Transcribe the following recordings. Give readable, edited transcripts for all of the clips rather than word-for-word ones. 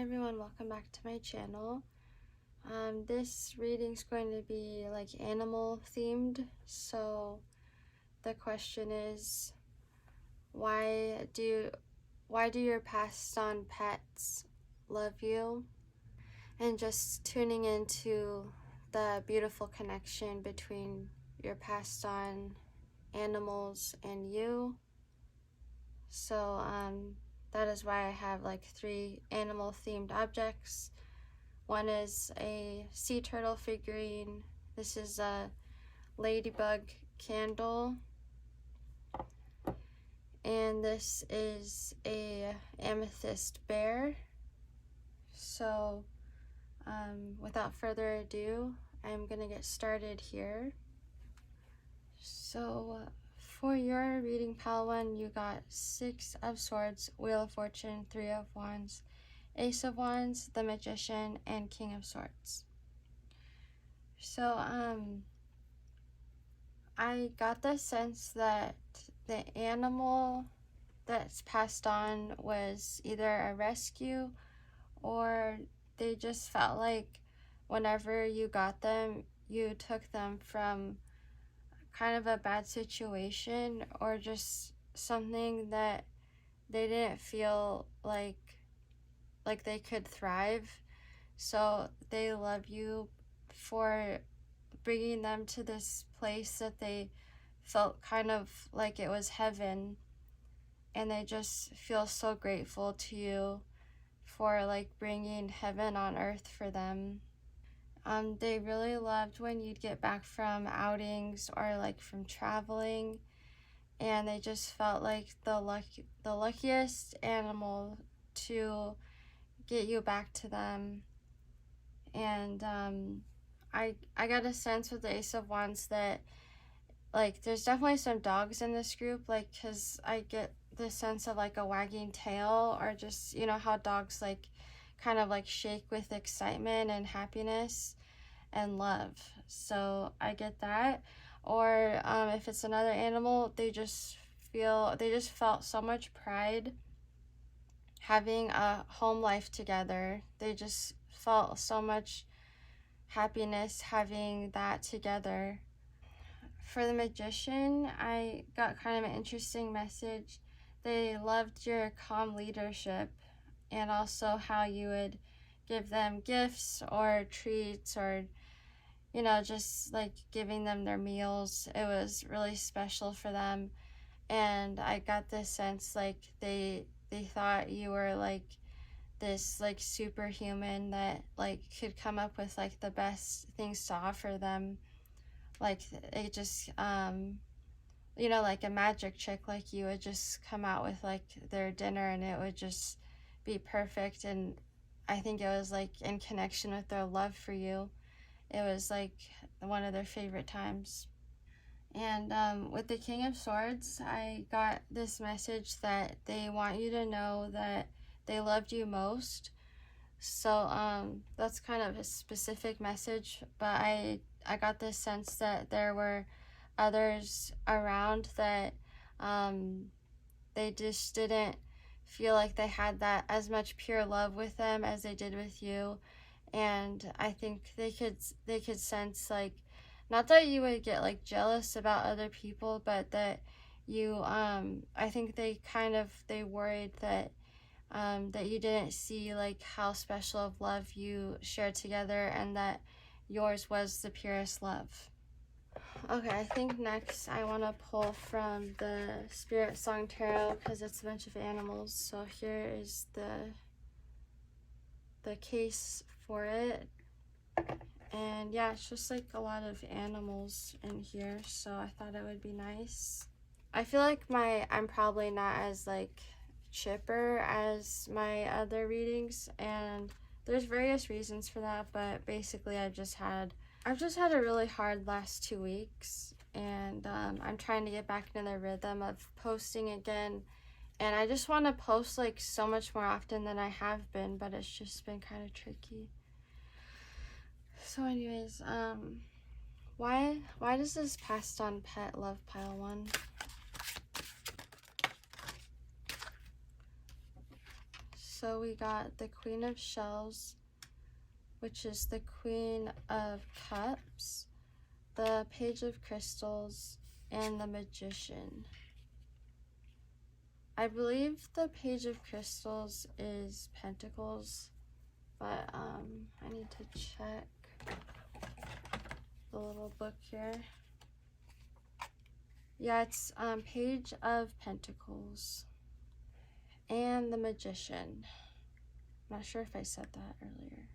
Hi everyone, welcome back to my channel. This reading's going to be like animal themed. So the question is, why do your passed on pets love you? And just tuning into the beautiful connection between your passed on animals and you. So that is why I have like 3 animal themed objects. One is a sea turtle figurine. This is a ladybug candle. And this is a amethyst bear. So without further ado, I'm gonna get started here. So for your reading, pile 1, you got 6 of Swords, Wheel of Fortune, 3 of Wands, Ace of Wands, the Magician, and King of Swords. So I got the sense that the animal that's passed on was either a rescue, or they just felt like whenever you got them, you took them from kind of a bad situation, or just something that they didn't feel like they could thrive. So they love you for bringing them to this place that they felt kind of like it was heaven, and they just feel so grateful to you for like bringing heaven on earth for them. They really loved when you'd get back from outings or like from traveling, and they just felt like the luckiest animal to get you back to them. And I got a sense with the Ace of Wands that like there's definitely some dogs in this group, like, because I get the sense of like a wagging tail, or just, you know how dogs like kind of like shake with excitement and happiness and love. So I get that. Or if it's another animal, they just felt so much pride having a home life together. They just felt so much happiness having that together. For the Magician, I got kind of an interesting message. They loved your calm leadership, and also how you would give them gifts or treats, or, you know, just like giving them their meals. It was really special for them. And I got this sense like they thought you were like this like superhuman that like could come up with like the best things to offer them. Like it just you know, like a magic trick, like you would just come out with like their dinner and it would just be perfect. And I think it was like in connection with their love for you. It was like one of their favorite times. And with the King of Swords, I got this message that they want you to know that they loved you most. So that's kind of a specific message, but I got this sense that there were others around that they just didn't feel like they had that as much pure love with them as they did with you. And I think they could sense, like, not that you would get like jealous about other people, but that you I think they worried that that you didn't see like how special of love you shared together, and that yours was the purest love. Okay, I think next I want to pull from the Spirit Song Tarot, because it's a bunch of animals. So here is the case for it. And yeah, it's just like a lot of animals in here, so I thought it would be nice. I feel like I'm probably not as like chipper as my other readings, and there's various reasons for that, but basically I've just had a really hard last 2 weeks, and I'm trying to get back into the rhythm of posting again, and I just want to post like so much more often than I have been, but it's just been kind of tricky. So anyways, why does this passed on pet love pile 1? So we got the Queen of Shells, which is the Queen of Cups, the Page of Crystals, and the Magician. I believe the Page of Crystals is Pentacles, but I need to check the little book here. Yeah, it's Page of Pentacles and the Magician. I'm not sure if I said that earlier.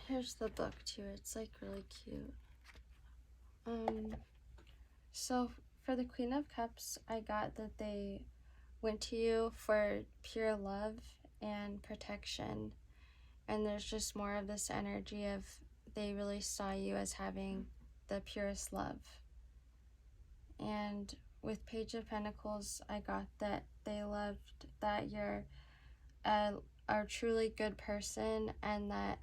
Here's the book too. It's like really cute. So for the Queen of Cups, I got that they went to you for pure love and protection, and there's just more of this energy of they really saw you as having the purest love. And with Page of Pentacles, I got that they loved that you're a truly good person, and that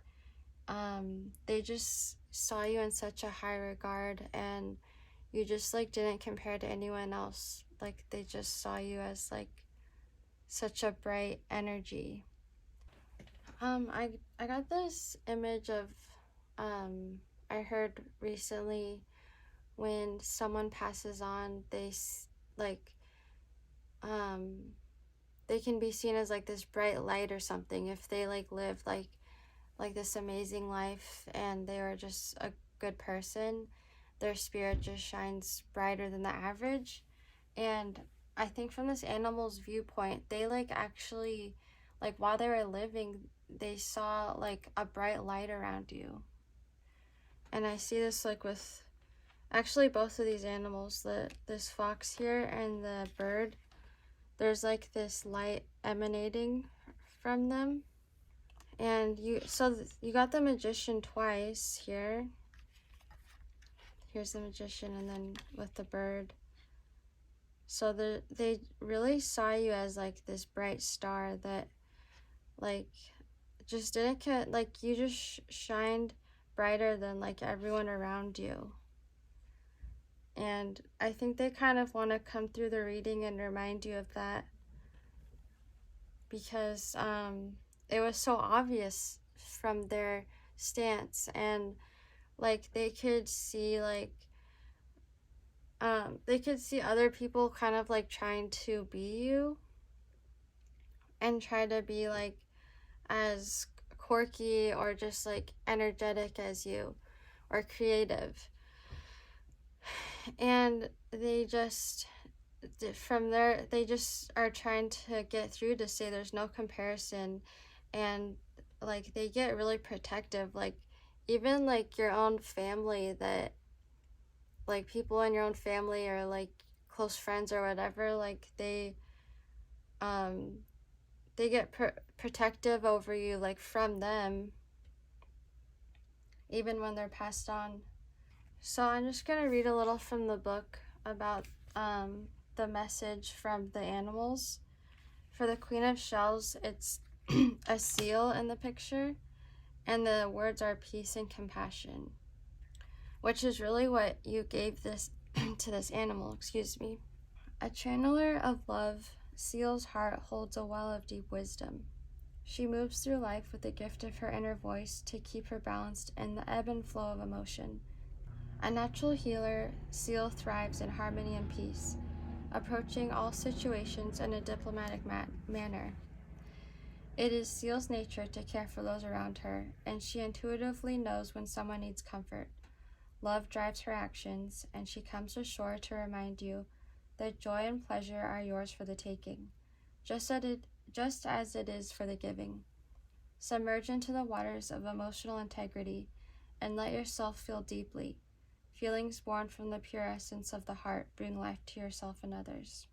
they just saw you in such a high regard, and you just like didn't compare to anyone else. Like they just saw you as like such a bright energy. I got this image of I heard recently when someone passes on, they they can be seen as like this bright light or something if they like live like this amazing life and they are just a good person. Their spirit just shines brighter than the average. And I think from this animal's viewpoint, they like actually, like while they were living, they saw like a bright light around you. And I see this like with actually both of these animals, this fox here and the bird. There's like this light emanating from them. And you got the Magician twice here. Here's the Magician, and then with the bird. So they really saw you as like this bright star that like just didn't like you just shined brighter than like everyone around you. And I think they kind of want to come through the reading and remind you of that, because it was so obvious from their stance, and like they could see like they could see other people kind of like trying to be you and try to be like as quirky or just like energetic as you or creative. And they just from there they just are trying to get through to say there's no comparison, and like they get really protective, like even like your own family, that like people in your own family or like close friends or whatever, like they get protective over you like from them even when they're passed on. So I'm just gonna read a little from the book about the message from the animals. For the Queen of Shells, it's a seal in the picture, and the words are peace and compassion, which is really what you gave this to this animal, excuse me. A channeler of love, Seal's heart holds a well of deep wisdom. She moves through life with the gift of her inner voice to keep her balanced in the ebb and flow of emotion. A natural healer, Seal thrives in harmony and peace, approaching all situations in a diplomatic manner. It is Seal's nature to care for those around her, and she intuitively knows when someone needs comfort. Love drives her actions, and she comes ashore to remind you that joy and pleasure are yours for the taking, just as it is for the giving. Submerge into the waters of emotional integrity and let yourself feel deeply. Feelings born from the pure essence of the heart bring life to yourself and others.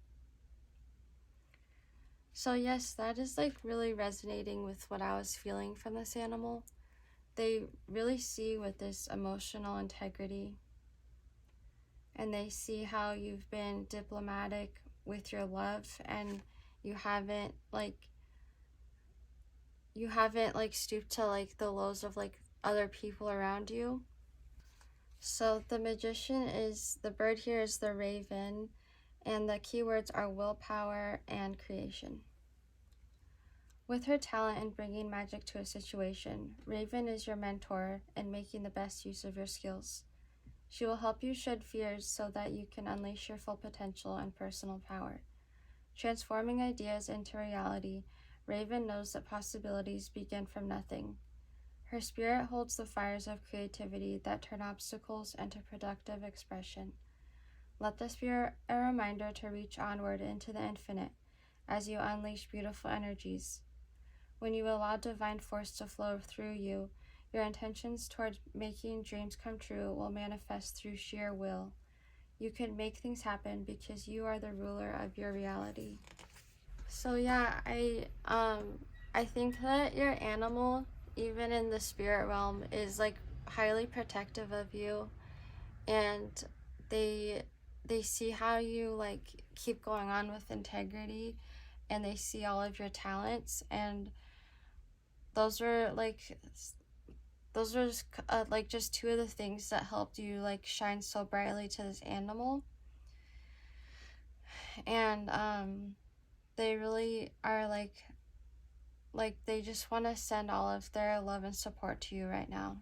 So yes, that is like really resonating with what I was feeling from this animal. They really see with this emotional integrity, and they see how you've been diplomatic with your love, and you haven't stooped to like the lows of like other people around you. So the Magician is, the bird here is the raven, and the keywords are willpower and creation. With her talent in bringing magic to a situation, Raven is your mentor in making the best use of your skills. She will help you shed fears so that you can unleash your full potential and personal power. Transforming ideas into reality, Raven knows that possibilities begin from nothing. Her spirit holds the fires of creativity that turn obstacles into productive expression. Let this be a reminder to reach onward into the infinite as you unleash beautiful energies. When you allow divine force to flow through you, your intentions toward making dreams come true will manifest through sheer will. You can make things happen because you are the ruler of your reality. So yeah, I think that your animal, even in the spirit realm, is like highly protective of you, and they see how you like keep going on with integrity, and they see all of your talents, and those were just two of the things that helped you like shine so brightly to this animal. And they really are like they just want to send all of their love and support to you right now.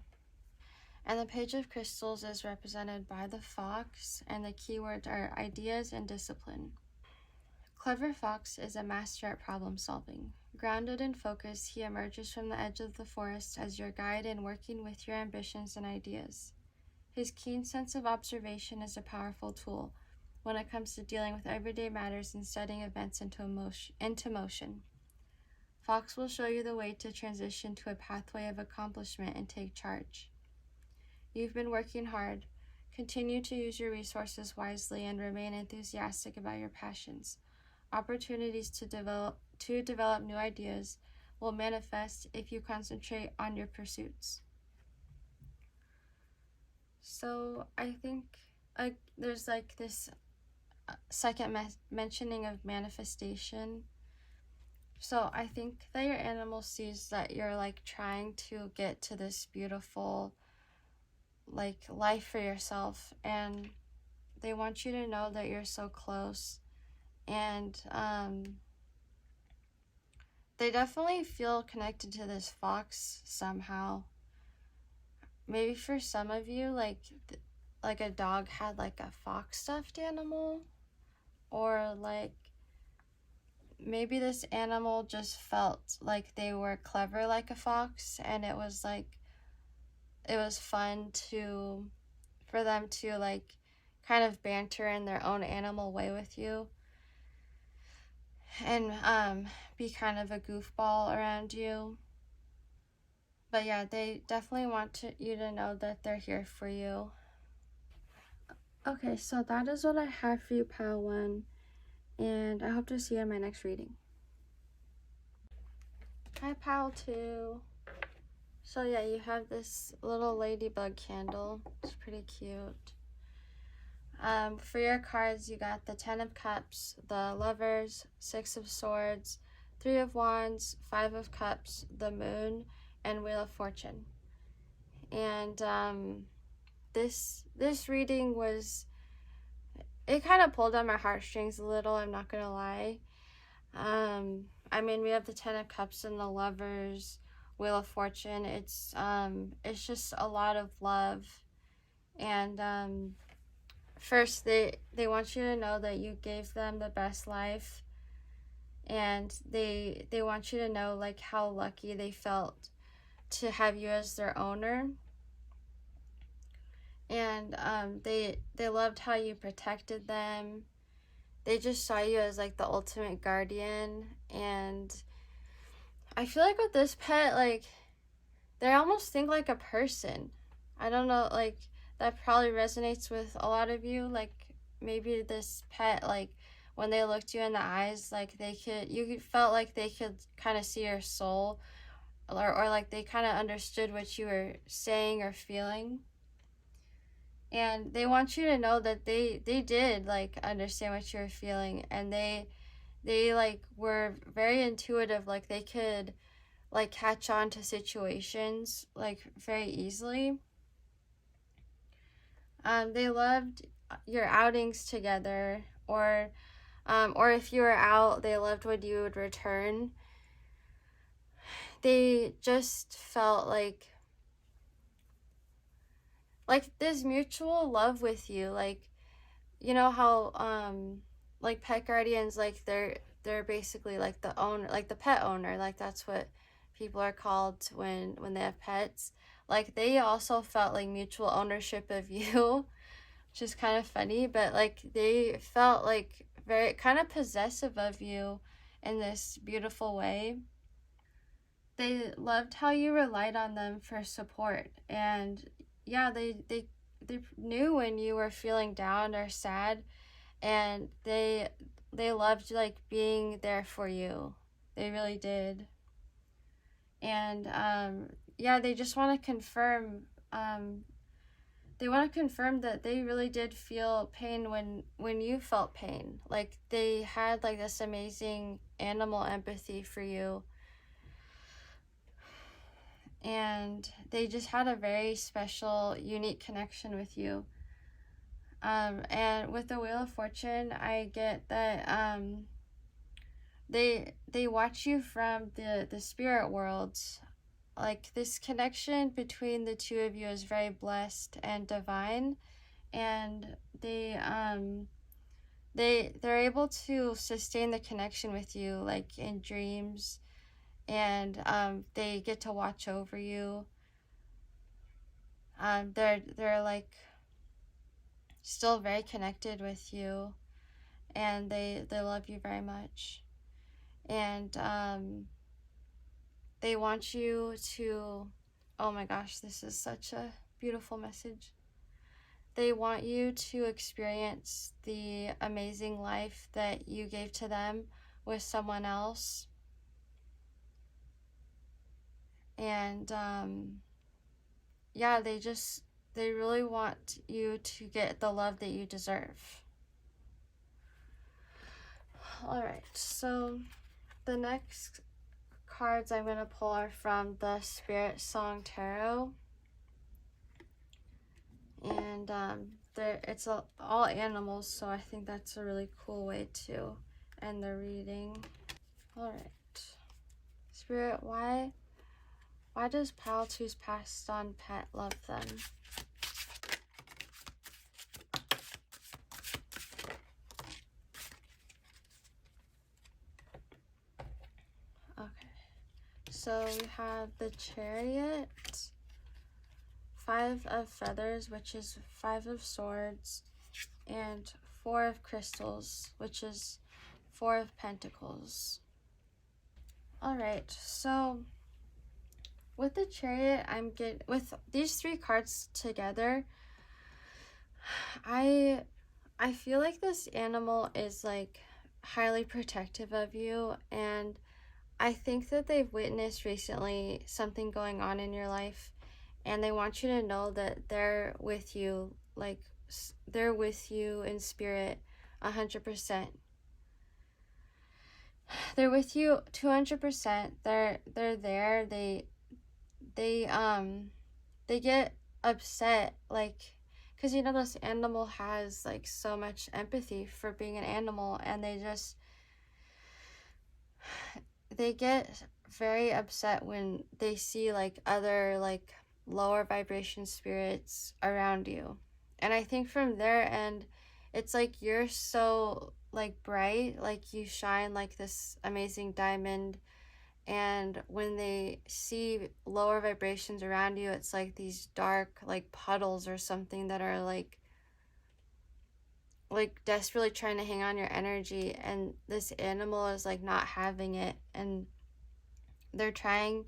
And the Page of Crystals is represented by the fox, and the keywords are ideas and discipline. Clever Fox is a master at problem solving. Grounded and focused, he emerges from the edge of the forest as your guide in working with your ambitions and ideas. His keen sense of observation is a powerful tool when it comes to dealing with everyday matters and setting events into motion. Fox will show you the way to transition to a pathway of accomplishment and take charge. You've been working hard. Continue to use your resources wisely and remain enthusiastic about your passions. Opportunities to develop new ideas will manifest if you concentrate on your pursuits. So I think there's like this second mentioning of manifestation. So I think that your animal sees that you're like trying to get to this beautiful like life for yourself, and they want you to know that you're so close. And they definitely feel connected to this fox somehow. Maybe for some of you, like a dog had like a fox stuffed animal, or like maybe this animal just felt like they were clever like a fox, and it was fun for them to like kind of banter in their own animal way with you, and be kind of a goofball around you. But yeah, they definitely want you to know that they're here for you. Okay, so that is what I have for you, Pile 1, and I hope to see you in my next reading. Hi, Pile 2. So yeah, you have this little ladybug candle. It's pretty cute. For your cards, you got the 10 of Cups, the Lovers, 6 of Swords, 3 of Wands, 5 of Cups, the Moon, and Wheel of Fortune. And this reading it kind of pulled on my heartstrings a little, I'm not gonna lie. I mean, we have the 10 of Cups and the Lovers, Wheel of Fortune. It's just a lot of love. And first, they want you to know that you gave them the best life, and they want you to know like how lucky they felt to have you as their owner. And they loved how you protected them. They just saw you as like the ultimate guardian. And I feel like with this pet, like they almost think like a person. I don't know, like that probably resonates with a lot of you. Like maybe this pet, like when they looked you in the eyes, like you felt like they could kind of see your soul, or like they kind of understood what you were saying or feeling. And they want you to know that they did like understand what you were feeling, and they like were very intuitive. Like they could like catch on to situations like very easily. They loved your outings together, or if you were out, they loved when you would return. they just felt like this mutual love with you. Like, you know how like pet guardians, like they're basically like the owner, like the pet owner, like that's what people are called when they have pets. Like they also felt like mutual ownership of you, which is kind of funny, but like they felt like very kind of possessive of you in this beautiful way. They loved how you relied on them for support, and yeah, they knew when you were feeling down or sad, and they loved like being there for you. They really did. And yeah, they just want to confirm, they want to confirm that they really did feel pain when you felt pain. Like they had like this amazing animal empathy for you, and they just had a very special, unique connection with you. And with the Wheel of Fortune, I get that they watch you from the spirit worlds. Like this connection between the two of you is very blessed and divine, and they're able to sustain the connection with you like in dreams, and they get to watch over you. They're like still very connected with you, and they love you very much, and they want you to, oh my gosh, this is such a beautiful message. They want you to experience the amazing life that you gave to them with someone else, and yeah, they really want you to get the love that you deserve. All right, so the next cards I'm going to pull are from the Spirit Song Tarot, and it's all animals, so I think that's a really cool way to end the reading. All right, Spirit, why does Pal choose passed on pet love them? Okay, so we have the Chariot, 5 of Feathers, which is 5 of Swords, and 4 of Crystals, which is 4 of Pentacles. All right, so with the Chariot, with these 3 cards together, I feel like this animal is like highly protective of you, and I think that they've witnessed recently something going on in your life, and they want you to know that they're with you, like they're with you in spirit 100%. They're with you 200%. They're there. They get upset, like, because you know this animal has like so much empathy for being an animal, and they get very upset when they see like other like lower vibration spirits around you. And I think from their end, it's like you're so like bright, like you shine like this amazing diamond, and when they see lower vibrations around you, it's like these dark like puddles or something that are like desperately trying to hang on your energy, and this animal is like not having it, and they're trying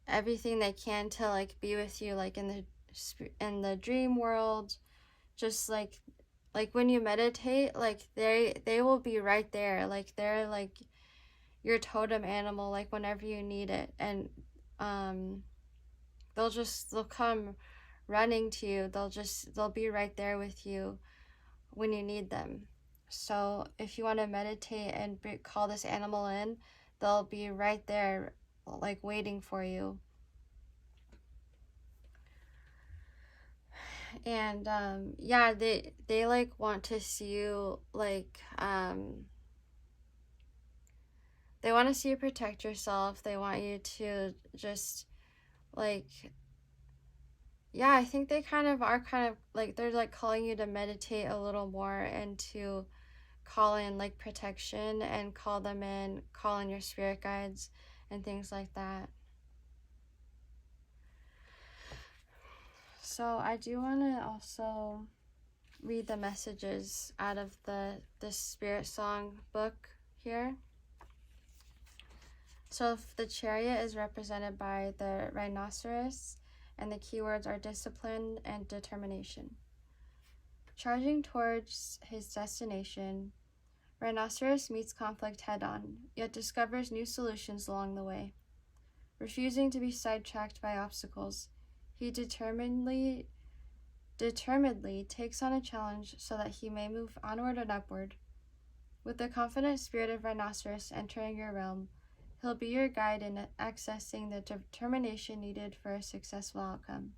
everything they can to like be with you, like in the dream world, just like when you meditate, like they will be right there, like they're like your totem animal, like whenever you need it, and they'll come running to you. They'll be right there with you when you need them. So if you want to meditate and call this animal in, they'll be right there like waiting for you. And yeah, they like want to see you like they want to see you protect yourself. They want you to just like, yeah, I think they kind of are kind of like, they're like calling you to meditate a little more and to call in like protection and call them in, call in your spirit guides and things like that. So I do want to also read the messages out of the spirit song book here. So the chariot is represented by the rhinoceros, and the keywords are discipline and determination. Charging towards his destination, Rhinoceros meets conflict head-on, yet discovers new solutions along the way. Refusing to be sidetracked by obstacles, he determinedly takes on a challenge so that he may move onward and upward. With the confident spirit of Rhinoceros entering your realm, he'll be your guide in accessing the determination needed for a successful outcome.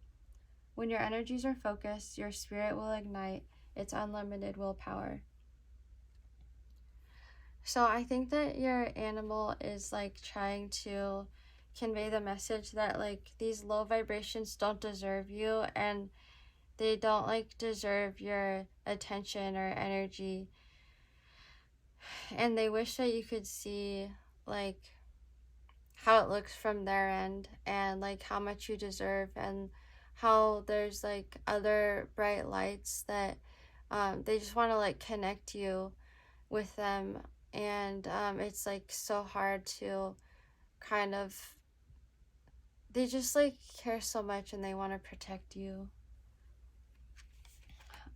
When your energies are focused, your spirit will ignite its unlimited willpower. So I think that your animal is like trying to convey the message that like these low vibrations don't deserve you, and they don't like deserve your attention or energy, and they wish that you could see like how it looks from their end and like how much you deserve, and how there's like other bright lights that they just want to like connect you with them. And it's like so hard to kind of, they just like care so much and they want to protect you.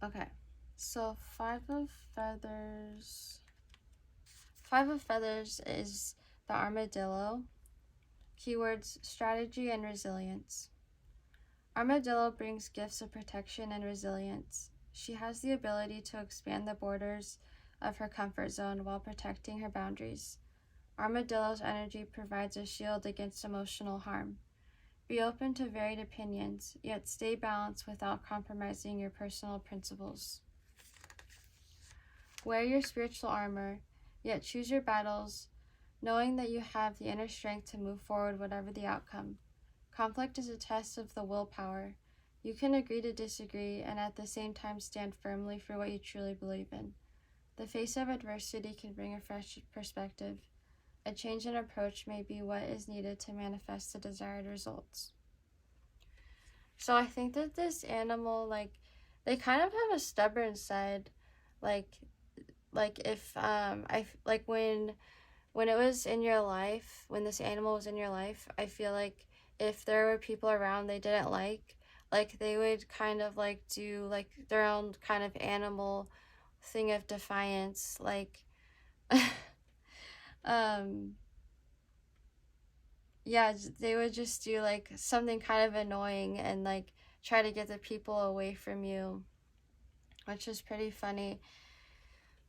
Okay, so Five of Feathers is the armadillo. Keywords: strategy and resilience. Armadillo brings gifts of protection and resilience. She has the ability to expand the borders of her comfort zone while protecting her boundaries. Armadillo's energy provides a shield against emotional harm. Be open to varied opinions, yet stay balanced without compromising your personal principles. Wear your spiritual armor, yet choose your battles, knowing that you have the inner strength to move forward whatever the outcome. Conflict is a test of the willpower. You can agree to disagree and at the same time stand firmly for what you truly believe in. The face of adversity can bring a fresh perspective. A change in approach may be what is needed to manifest the desired results. So I think that this animal, like, they kind of have a stubborn side. Like if when it was in your life, when this animal was in your life, I feel like if there were people around they didn't like they would kind of like do like their own kind of animal thing of defiance, like yeah, they would just do like something kind of annoying and like try to get the people away from you, which is pretty funny.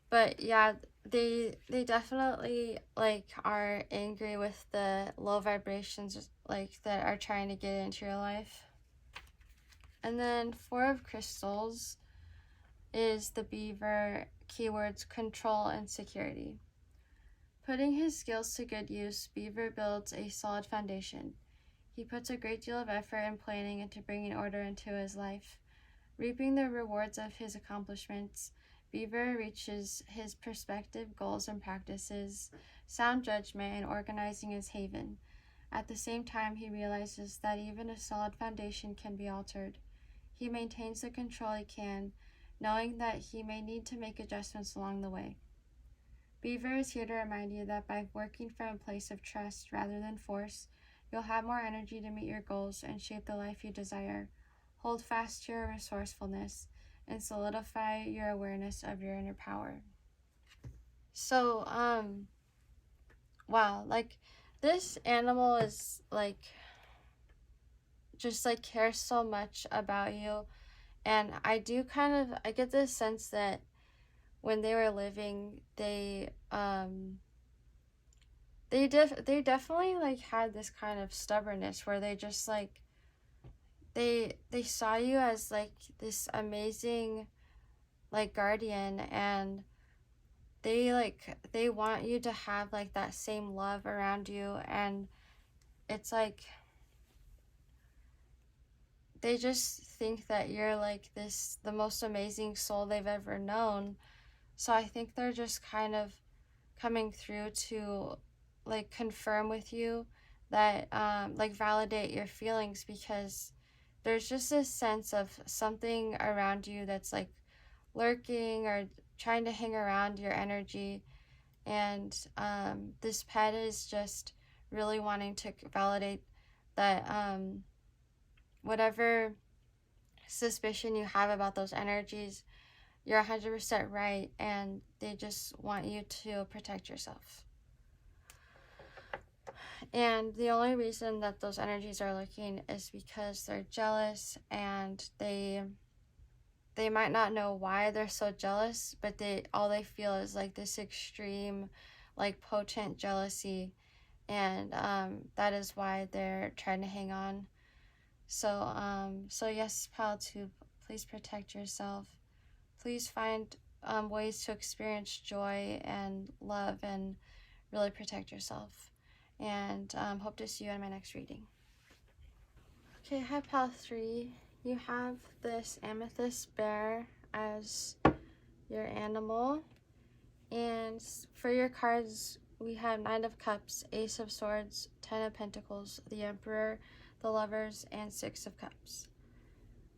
But yeah, they definitely like are angry with the low vibrations like that are trying to get into your life. And then Four of Crystals is the beaver. Keywords: control and security. Putting his skills to good use, Beaver builds a solid foundation. He puts a great deal of effort in planning and to bringing order into his life. Reaping the rewards of his accomplishments, Beaver reaches his prospective goals and practices sound judgment in organizing his haven. At the same time, he realizes that even a solid foundation can be altered. He maintains the control he can, knowing that he may need to make adjustments along the way. Beaver is here to remind you that by working from a place of trust rather than force, you'll have more energy to meet your goals and shape the life you desire. Hold fast to your resourcefulness and solidify your awareness of your inner power. So, wow, like this animal is like just like cares so much about you, and I get this sense that when they were living, they definitely like had this kind of stubbornness where they just like they saw you as like this amazing like guardian, and they want you to have like that same love around you, and it's like they just think that you're like the most amazing soul they've ever known. So I think they're just kind of coming through to like confirm with you that like validate your feelings, because there's just this sense of something around you that's like lurking or trying to hang around your energy. And this pet is just really wanting to validate that whatever suspicion you have about those energies, you're 100% right, and they just want you to protect yourself. And the only reason that those energies are looking is because they're jealous, and they might not know why they're so jealous, but all they feel is like this extreme, like potent jealousy, and that is why they're trying to hang on. So yes, pile 2, please protect yourself. Please find ways to experience joy and love and really protect yourself. And hope to see you in my next reading. Okay, hi pal 3. You have this amethyst bear as your animal. And for your cards, we have 9 of Cups, Ace of Swords, 10 of Pentacles, the Emperor, the Lovers, and 6 of Cups.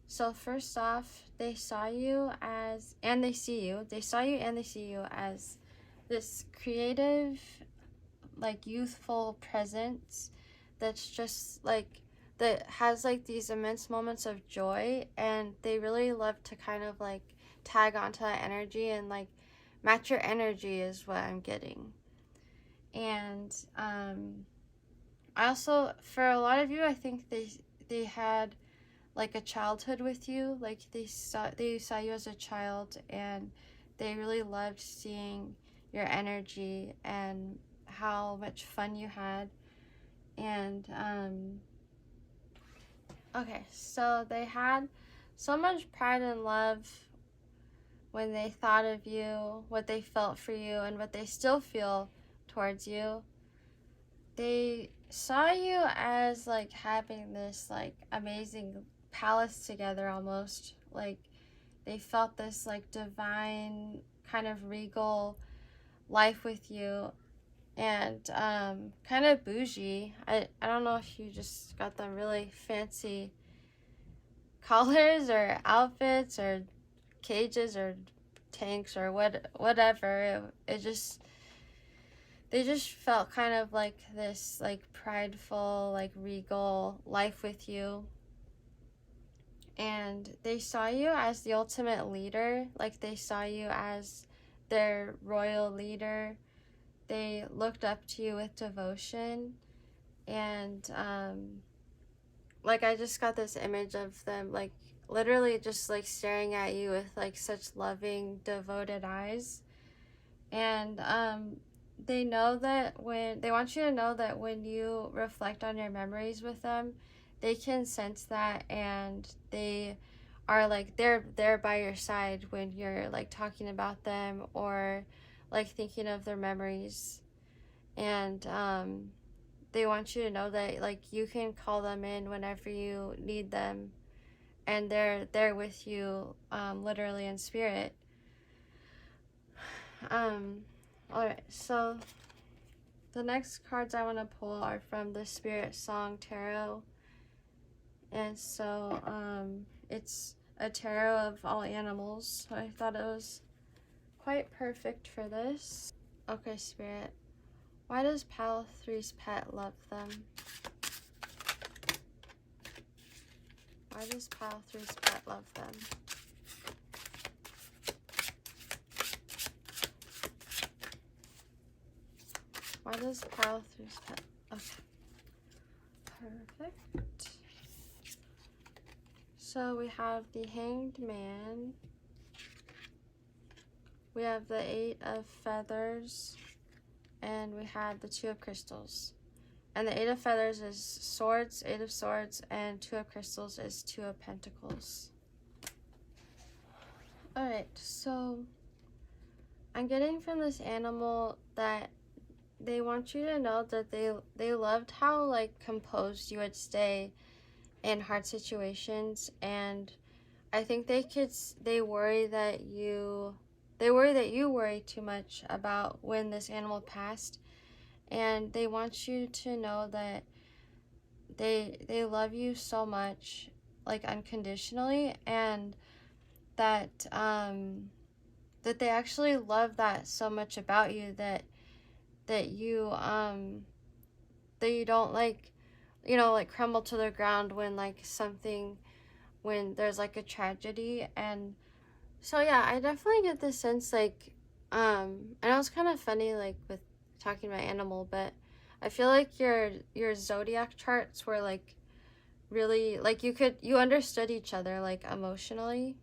So first off, they saw you as, and they see you, they saw you and they see you as this creative, like youthful presence that's just like, that has like these immense moments of joy, and they really love to kind of like tag onto that energy and like match your energy is what I'm getting. And I also, for a lot of you, I think they had like a childhood with you, like they saw you as a child, and they really loved seeing your energy and how much fun you had. And okay, so they had so much pride and love when they thought of you, what they felt for you, and what they still feel towards you. They saw you as like having this like amazing palace together, almost like they felt this like divine kind of regal life with you, and kind of bougie. I don't know if you just got them really fancy collars or outfits or cages or tanks or whatever. It just, they just felt kind of like this like prideful, like regal life with you. And they saw you as the ultimate leader, like they saw you as their royal leader. They looked up to you with devotion, and like I just got this image of them like literally just like staring at you with like such loving, devoted eyes. And they know that when they want you to know that when you reflect on your memories with them, they can sense that, and they are like they're there by your side when you're like talking about them or like thinking of their memories. And they want you to know that like you can call them in whenever you need them, and they're there with you, literally in spirit. Alright, so the next cards I want to pull are from the Spirit Song Tarot. And so it's a tarot of all animals, so I thought it was quite perfect for this. Okay, Spirit, why does Pal 3's pet love them? Why does Pal 3's pet love them? Why does Pal 3's pet? Okay. Perfect. So we have the Hanged Man. We have the 8 of Feathers. And we have the 2 of Crystals. And the 8 of Feathers is Swords, 8 of Swords, and 2 of Crystals is 2 of Pentacles. Alright, so I'm getting from this animal that they want you to know that they loved how like composed you would stay in hard situations, and I think they worry that you worry too much about when this animal passed, and they want you to know that they love you so much, like unconditionally, and that that they actually love that so much about you, that you that you don't like, like crumble to the ground when like something, when there's like a tragedy. And so yeah, I definitely get the sense like and it was kind of funny like with talking about animal, but I feel like your zodiac charts were like really like you understood each other like emotionally,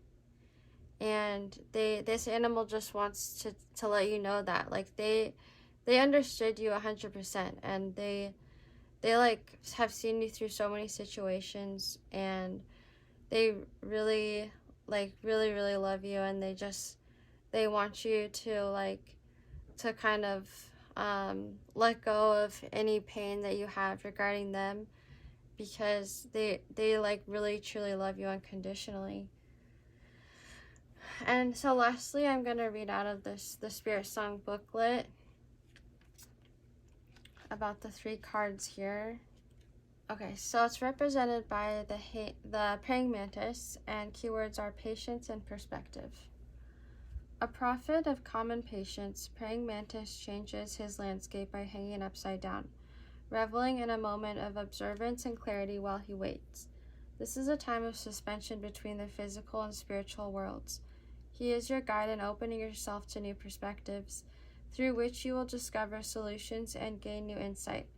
and this animal just wants to let you know that like they understood you 100%, and they like have seen you through so many situations, and they really really love you, and they want you to like to kind of let go of any pain that you have regarding them, because they like really truly love you unconditionally. And so lastly, I'm going to read out of the Spirit Song booklet about the 3 cards here. Okay, so it's represented by the praying mantis, and keywords are patience and perspective. A prophet of common patience, praying mantis changes his landscape by hanging upside down, reveling in a moment of observance and clarity while he waits. This is a time of suspension between the physical and spiritual worlds. He is your guide in opening yourself to new perspectives, through which you will discover solutions and gain new insight.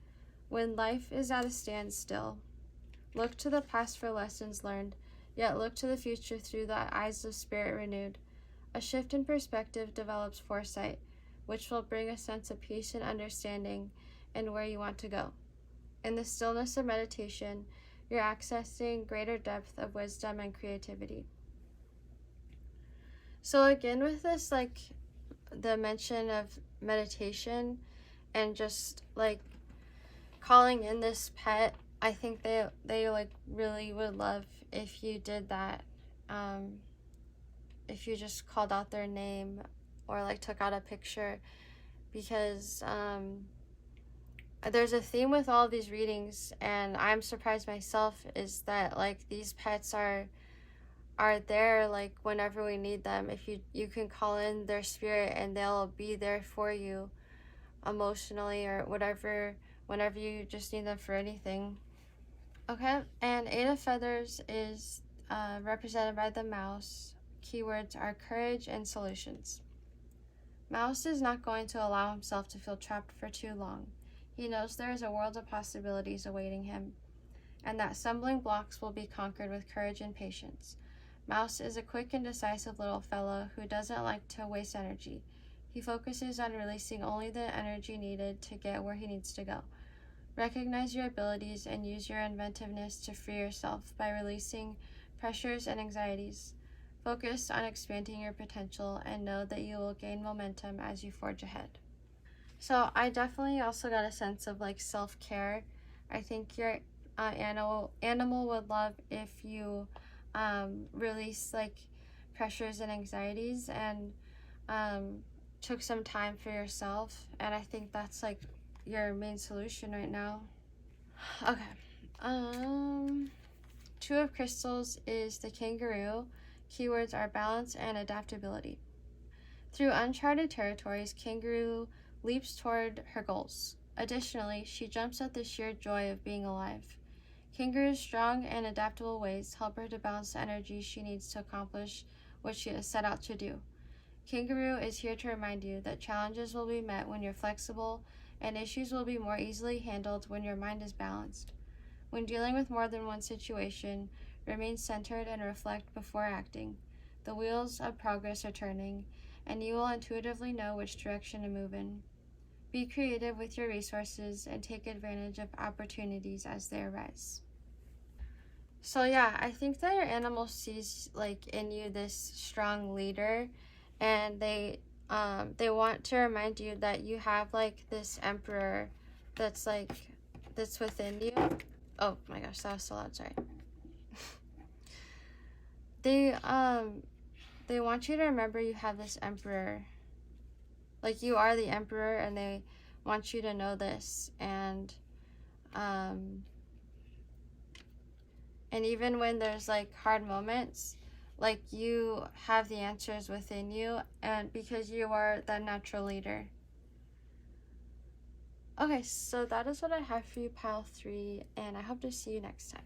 When life is at a standstill, look to the past for lessons learned, yet look to the future through the eyes of spirit renewed. A shift in perspective develops foresight, which will bring a sense of peace and understanding in where you want to go. In the stillness of meditation, you're accessing greater depth of wisdom and creativity. So again, with this, like the mention of meditation and just like calling in this pet, I think they like really would love if you did that. If you just called out their name or like took out a picture, because there's a theme with all these readings, and I'm surprised myself, is that like these pets are there like whenever we need them. If you can call in their spirit, and they'll be there for you emotionally or whatever, whenever you just need them for anything. Okay, and 8 of feathers is represented by the mouse. Keywords are courage and solutions. Mouse is not going to allow himself to feel trapped for too long. He knows there is a world of possibilities awaiting him, and that stumbling blocks will be conquered with courage and patience. Mouse is a quick and decisive little fellow who doesn't like to waste energy. He focuses on releasing only the energy needed to get where he needs to go. Recognize your abilities and use your inventiveness to free yourself by releasing pressures and anxieties. Focus on expanding your potential and know that you will gain momentum as you forge ahead. So I definitely also got a sense of like self-care. I think your animal would love if you release like pressures and anxieties, and took some time for yourself. And I think that's like your main solution right now. Okay. 2 of crystals is the kangaroo. Keywords are balance and adaptability. Through uncharted territories, kangaroo leaps toward her goals. Additionally, she jumps at the sheer joy of being alive. Kangaroo's strong and adaptable ways help her to balance the energy she needs to accomplish what she has set out to do. Kangaroo is here to remind you that challenges will be met when you're flexible, and issues will be more easily handled when your mind is balanced. When dealing with more than one situation, remain centered and reflect before acting. The wheels of progress are turning, and you will intuitively know which direction to move in. Be creative with your resources and take advantage of opportunities as they arise. So yeah, I think that your animal sees like in you this strong leader, and they want to remind you that you have like this emperor that's within you. Oh my gosh, that was so loud, sorry. They want you to remember you have this emperor. Like, you are the emperor, and they want you to know this. And even when there's like hard moments, like, you have the answers within you, and because you are the natural leader. Okay, so that is what I have for you, pile 3, and I hope to see you next time.